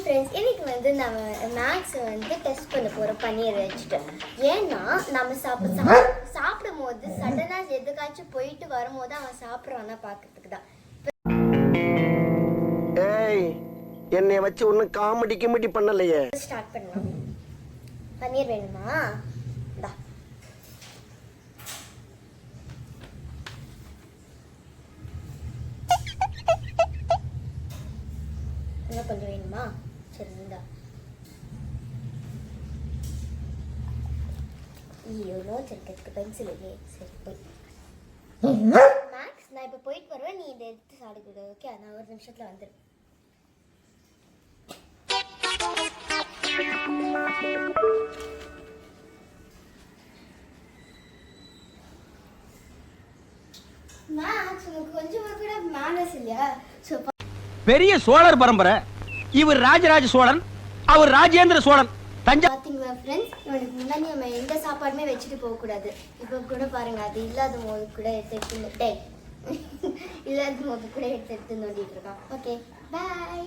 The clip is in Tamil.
ஃப்ரெண்ட்ஸ், இன்னைக்கு வந்து நம்ம மேக்ஸ் வந்து டெஸ்ட் பண்ண போகிறோம் பன்னீர் வச்சுட்டு. ஏன்னா நம்ம சாப்பிடும் போது சடனாக எதுக்காச்சும் போயிட்டு வரும்போது அவன் சாப்பிட்றான்னா பார்க்கறதுக்கு தான். ஏய், என்னை வச்சு ஒன்றும் காமெடி கிமெடி பண்ணலையே. ஸ்டார்ட் பண்ணலாம். பன்னீர் வேணுமா? இந்தா. இன்னும் கொஞ்சம் வேணுமா? சரி இந்தா. ஐயோ, நோட்ஸ் எடுக்கிறதுக்கு பென்சில் இல்லையே. சரி போய் மேக்ஸ், நான் இப்போ போயிட்டு வருவேன், நீ இதை எடுத்து சாப்பிடுது. ஓகே, நான் ஒரு நிமிஷத்தில் வந்துடுறேன். மேக்ஸ், உனக்கு கொஞ்சமா கூட மேனர்ஸ் இல்லையா? பெரிய சோழர் பரம்பரை. இவர் ராஜராஜ சோழன், அவர் ராஜேந்திர சோழன். பாத்தீங்களா ஃப்ரெண்ட்ஸ், இவனுக்கு முன்னாடி நம்ம எந்த சாப்பாடுமே வச்சுட்டு போகக்கூடாது. இப்போ கூட பாருங்க, அது இல்லாத போது கூட எடுத்து இல்லாத போது கூட எடுத்து நோண்டிட்டு இருக்கான். ஓகே, பாய்.